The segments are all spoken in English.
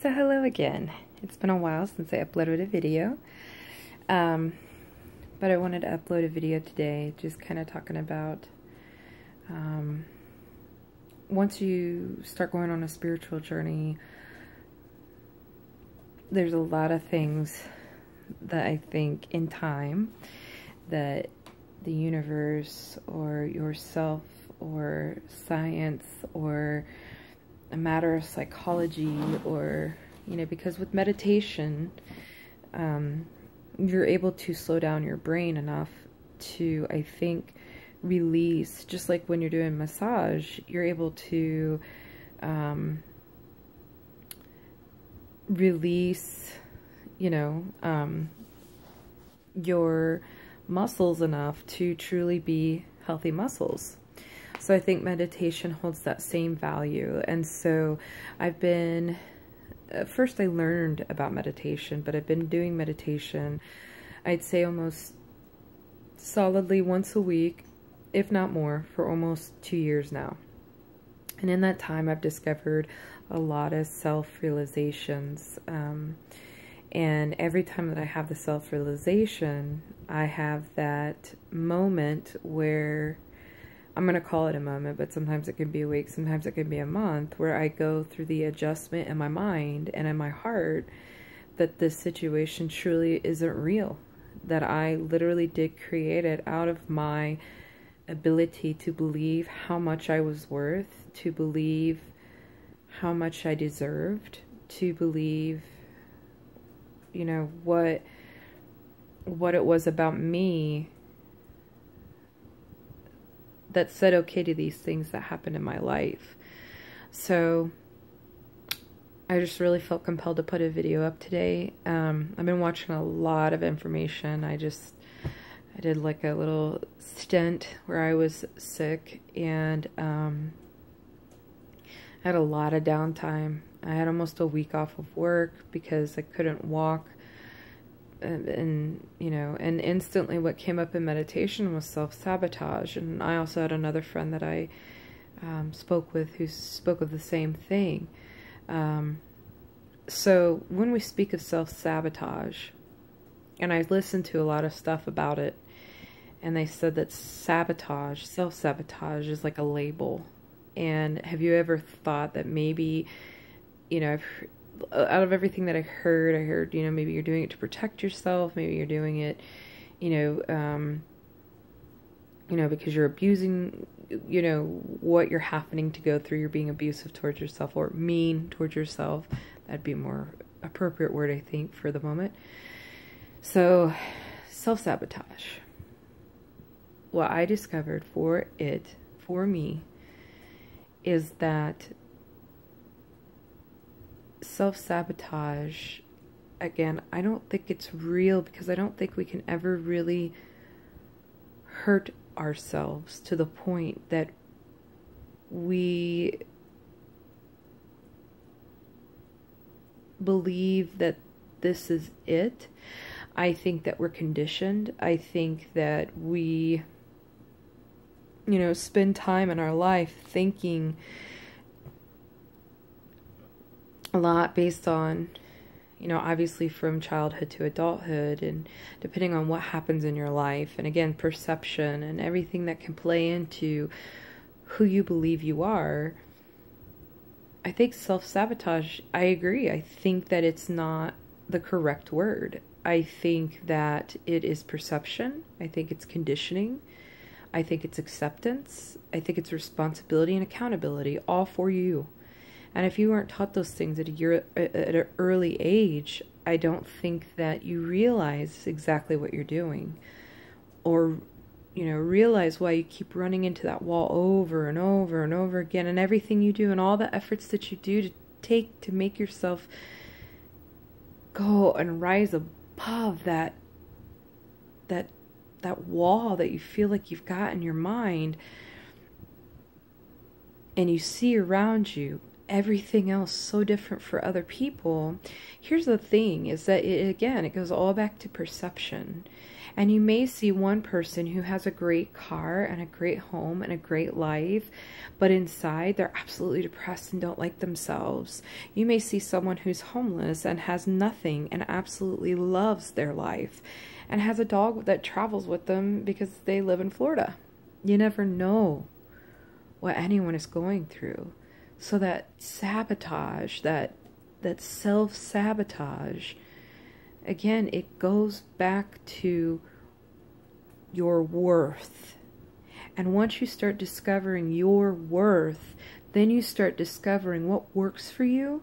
So hello again. It's been a while since I uploaded a video, but I wanted to upload a video today just kind of talking about once you start going on a spiritual journey, there's a lot of things that I think in time that the universe or yourself or science or a matter of psychology, or because with meditation you're able to slow down your brain enough to, I think, release, just like when you're doing massage, you're able to release your muscles enough to truly be healthy muscles. So I think meditation holds that same value. And so I've been, first I learned about meditation, but I've been doing meditation, I'd say almost solidly once a week, if not more, for almost 2 years now. And in that time, I've discovered a lot of self-realizations. And every time that I have the self-realization, I have that moment where, I'm going to call it a moment, but sometimes it can be a week, sometimes it can be a month, where I go through the adjustment in my mind and in my heart that this situation truly isn't real. That I literally did create it out of my ability to believe how much I was worth, to believe how much I deserved, to believe, what it was about me that said okay to these things that happened in my life. So I just really felt compelled to put a video up today. I've been watching a lot of information. I did like a little stint where I was sick, and I had a lot of downtime. I had almost a week off of work because I couldn't walk. And instantly what came up in meditation was self-sabotage. And I also had another friend that I spoke with who spoke of the same thing. So when we speak of self-sabotage, and I listened to a lot of stuff about it, and they said that sabotage, self-sabotage, is like a label. And have you ever thought that maybe, out of everything that I heard, maybe you're doing it to protect yourself, maybe you're doing it, because you're abusing, what you're happening to go through, you're being abusive towards yourself or mean towards yourself. That'd be a more appropriate word, I think, for the moment. So, self-sabotage. What I discovered for me, is that self-sabotage, again, I don't think it's real, because I don't think we can ever really hurt ourselves to the point that we believe that this is it. I think that we're conditioned. I think that we, spend time in our life thinking a lot based on, obviously from childhood to adulthood, and depending on what happens in your life, and again, perception and everything that can play into who you believe you are. I think self-sabotage, I agree. I think that it's not the correct word. I think that it is perception. I think it's conditioning. I think it's acceptance. I think it's responsibility and accountability, all for you. And if you aren't taught those things at an early age, I don't think that you realize exactly what you're doing, or realize why you keep running into that wall over and over and over again, and everything you do and all the efforts that you do to make yourself go and rise above that wall that you feel like you've got in your mind, and you see around you everything else so different for other people. Here's the thing, is that it goes all back to perception. And you may see one person who has a great car and a great home and a great life, but inside they're absolutely depressed and don't like themselves. You may see someone who's homeless and has nothing and absolutely loves their life and has a dog that travels with them because they live in Florida. You never know what anyone is going through. So that sabotage, that self-sabotage, again, it goes back to your worth. And once you start discovering your worth, then you start discovering what works for you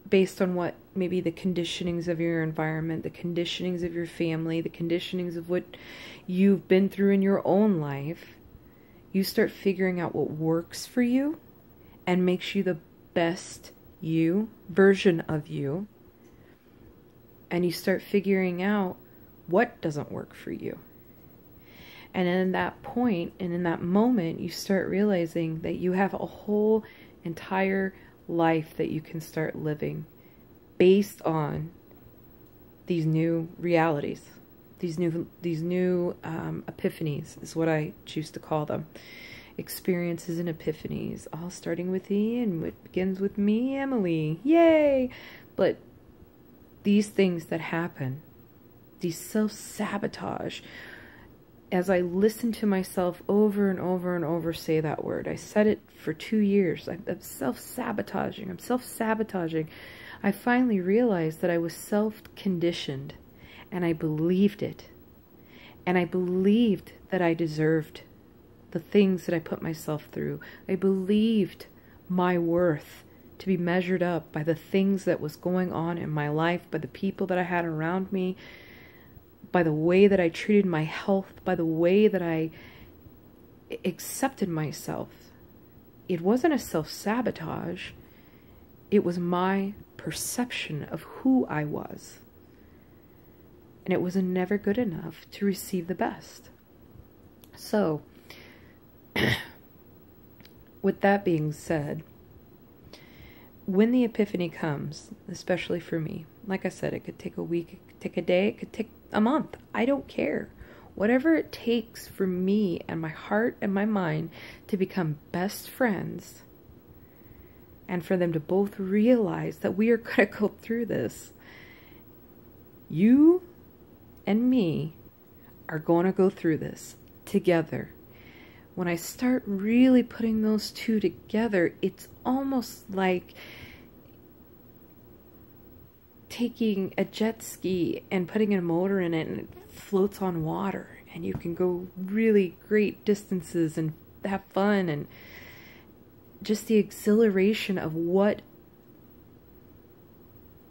based on what maybe the conditionings of your environment, the conditionings of your family, the conditionings of what you've been through in your own life. You start figuring out what works for you and makes you the best you, version of you. And you start figuring out what doesn't work for you. And in that point, and in that moment, you start realizing that you have a whole entire life that you can start living based on these new realities, these new epiphanies is what I choose to call them. Experiences and epiphanies, all starting with E, and it begins with me, Emily. Yay! But these things that happen, these self-sabotage, as I listen to myself over and over and over say that word, I said it for 2 years, I'm self-sabotaging, I finally realized that I was self-conditioned, and I believed it. And I believed that I deserved the things that I put myself through. I believed my worth to be measured up by the things that was going on in my life, by the people that I had around me, by the way that I treated my health, by the way that I accepted myself. It wasn't a self-sabotage. It was my perception of who I was. And it was never good enough to receive the best. So, with that being said, when the epiphany comes, especially for me, like I said, it could take a week, it could take a day, it could take a month. I don't care. Whatever it takes for me and my heart and my mind to become best friends, and for them to both realize that we are going to go through this. You and me are going to go through this together. When I start really putting those two together, it's almost like taking a jet ski and putting a motor in it and it floats on water, and you can go really great distances and have fun, and just the exhilaration of what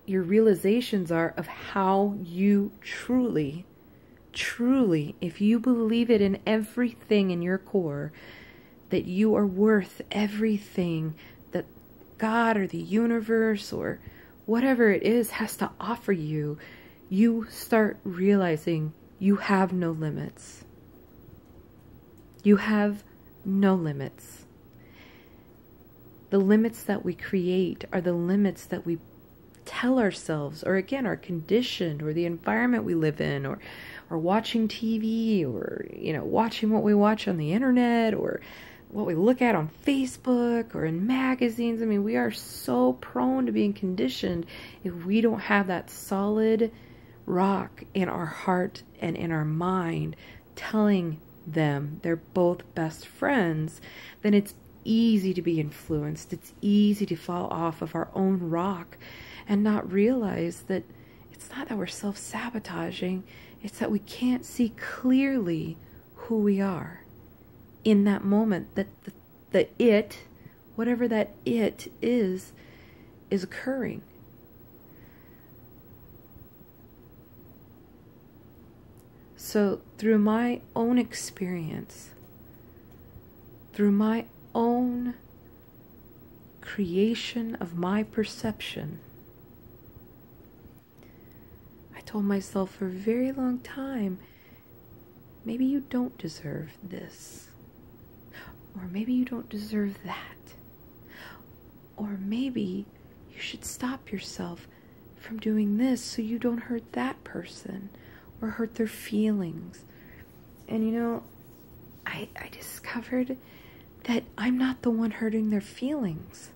your realizations are of how you truly, if you believe it in everything in your core, that you are worth everything that God or the universe or whatever it is has to offer you, you start realizing you have no limits. You have no limits. The limits that we create are the limits that we tell ourselves, or again, are conditioned, or the environment we live in, or watching TV, or, you know, watching what we watch on the internet, or what we look at on Facebook, or in magazines. I mean, we are so prone to being conditioned if we don't have that solid rock in our heart and in our mind telling them they're both best friends, then it's easy to be influenced. It's easy to fall off of our own rock and not realize that it's not that we're self-sabotaging, it's that we can't see clearly who we are in that moment, that the it, whatever that it is occurring. So through my own experience, through my own creation of my perception, I told myself for a very long time, maybe you don't deserve this, or maybe you don't deserve that, or maybe you should stop yourself from doing this so you don't hurt that person, or hurt their feelings. And you know, I discovered that I'm not the one hurting their feelings.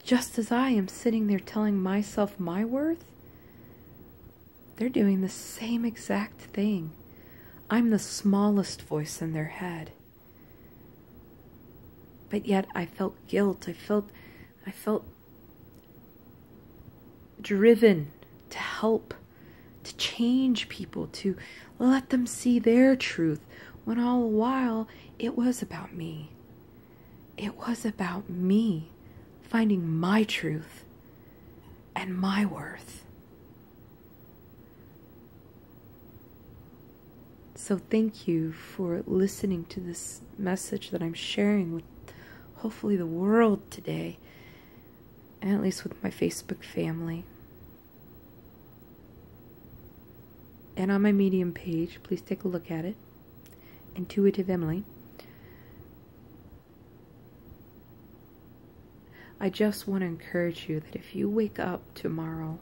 Just as I am sitting there telling myself my worth, they're doing the same exact thing. I'm the smallest voice in their head. But yet I felt guilt. I felt driven to help, to change people, to let them see their truth, when all the while it was about me. It was about me finding my truth and my worth. So thank you for listening to this message that I'm sharing with hopefully the world today, and at least with my Facebook family. And on my Medium page, please take a look at it, Intuitive Emily. I just want to encourage you that if you wake up tomorrow,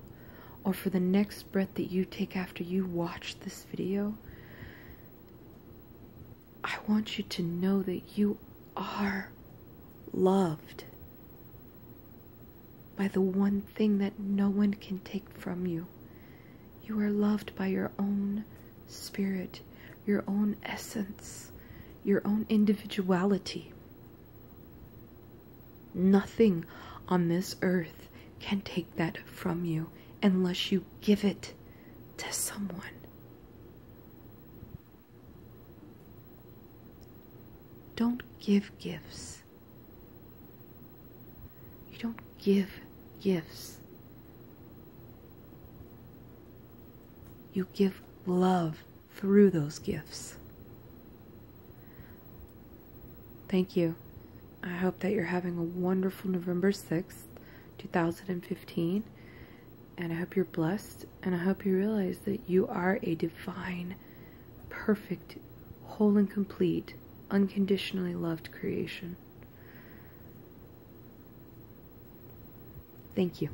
or for the next breath that you take after you watch this video, I want you to know that you are loved by the one thing that no one can take from you. You are loved by your own spirit, your own essence, your own individuality. Nothing on this earth can take that from you unless you give it to someone. Don't give gifts. You don't give gifts. You give love through those gifts. Thank you. I hope that you're having a wonderful November 6th, 2015. And I hope you're blessed. And I hope you realize that you are a divine, perfect, whole and complete, unconditionally loved creation. Thank you.